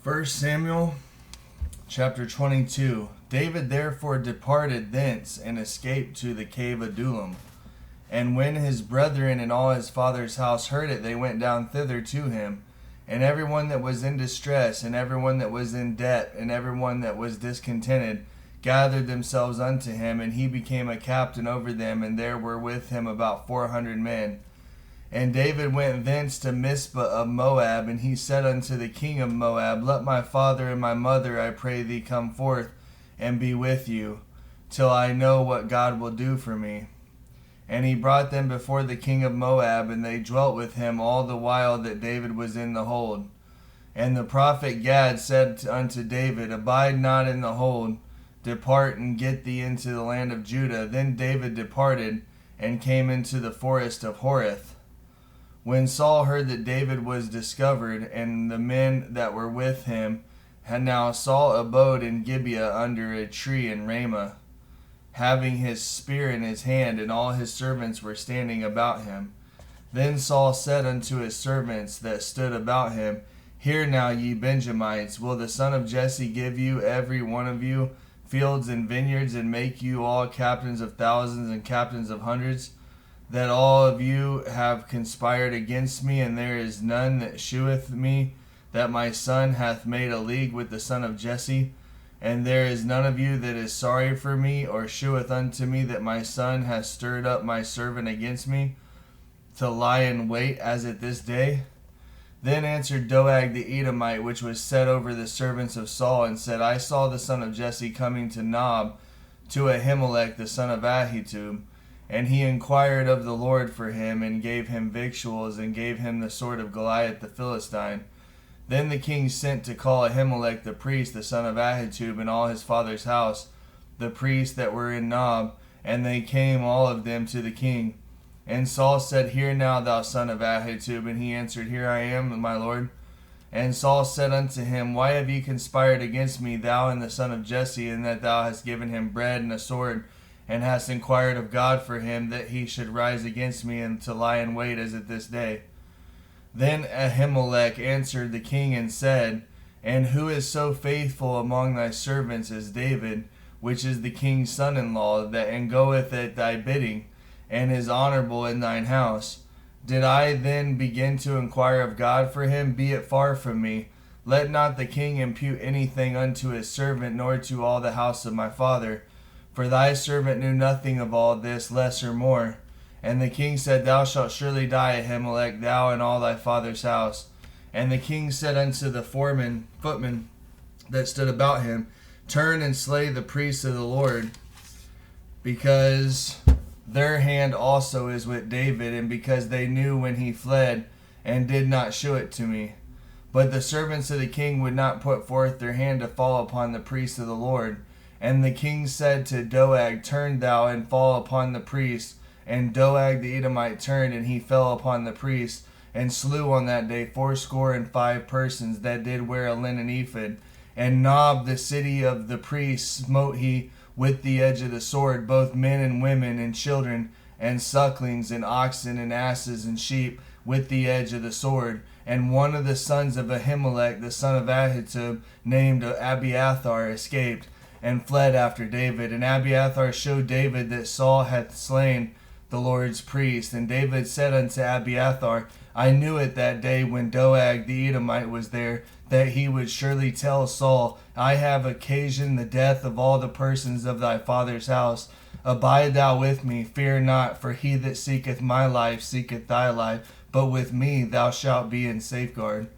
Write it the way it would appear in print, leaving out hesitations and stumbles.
1 Samuel chapter 22. David therefore departed thence and escaped to the cave Adullam. And when his brethren and all his father's house heard it, they went down thither to him. And everyone that was in distress, and everyone that was in debt, and everyone that was discontented, gathered themselves unto him, and he became a captain over them, and there were with him about 400 men. And David went thence to Mizpah of Moab, and he said unto the king of Moab, Let my father and my mother, I pray thee, come forth and be with you, till I know what God will do for me. And he brought them before the king of Moab, and they dwelt with him all the while that David was in the hold. And the prophet Gad said unto David, Abide not in the hold, depart and get thee into the land of Judah. Then David departed and came into the forest of Horeth. When Saul heard that David was discovered, and the men that were with him, now Saul abode in Gibeah under a tree in Ramah, having his spear in his hand, and all his servants were standing about him. Then Saul said unto his servants that stood about him, Hear now, ye Benjamites, will the son of Jesse give you, every one of you, fields and vineyards, and make you all captains of thousands and captains of hundreds? That all of you have conspired against me, and there is none that sheweth me that my son hath made a league with the son of Jesse. And there is none of you that is sorry for me, or sheweth unto me that my son hath stirred up my servant against me, to lie in wait as at this day. Then answered Doeg the Edomite, which was set over the servants of Saul, and said, I saw the son of Jesse coming to Nob, to Ahimelech the son of Ahitub. And he inquired of the Lord for him, and gave him victuals, and gave him the sword of Goliath the Philistine. Then the king sent to call Ahimelech the priest, the son of Ahitub, and all his father's house, the priests that were in Nob, and they came all of them to the king. And Saul said, Hear now, thou son of Ahitub. And he answered, Here I am, my lord. And Saul said unto him, Why have ye conspired against me, thou and the son of Jesse, in that thou hast given him bread and a sword, and hast inquired of God for him, that he should rise against me, and to lie in wait as at this day? Then Ahimelech answered the king and said, And who is so faithful among thy servants as David, which is the king's son-in-law, that and goeth at thy bidding, and is honorable in thine house? Did I then begin to inquire of God for him? Be it far from me. Let not the king impute anything unto his servant, nor to all the house of my father. For thy servant knew nothing of all this, less or more. And the king said, Thou shalt surely die, Ahimelech, thou and all thy father's house. And the king said unto the footmen that stood about him, Turn and slay the priests of the Lord, because their hand also is with David, and because they knew when he fled, and did not shew it to me. But the servants of the king would not put forth their hand to fall upon the priests of the Lord. And the king said to Doeg, Turn thou and fall upon the priest. And Doeg the Edomite turned, and he fell upon the priest, and slew on that day 85 persons that did wear a linen ephod. And Nob, the city of the priests, smote he with the edge of the sword, both men and women and children, and sucklings, and oxen, and asses, and sheep, with the edge of the sword. And one of the sons of Ahimelech, the son of Ahitub, named Abiathar, escaped, and fled after David. And Abiathar showed David that Saul hath slain the Lord's priest. And David said unto Abiathar, I knew it that day when Doeg the Edomite was there, that he would surely tell Saul, I have occasioned the death of all the persons of thy father's house. Abide thou with me, fear not, for he that seeketh my life seeketh thy life, but with me thou shalt be in safeguard.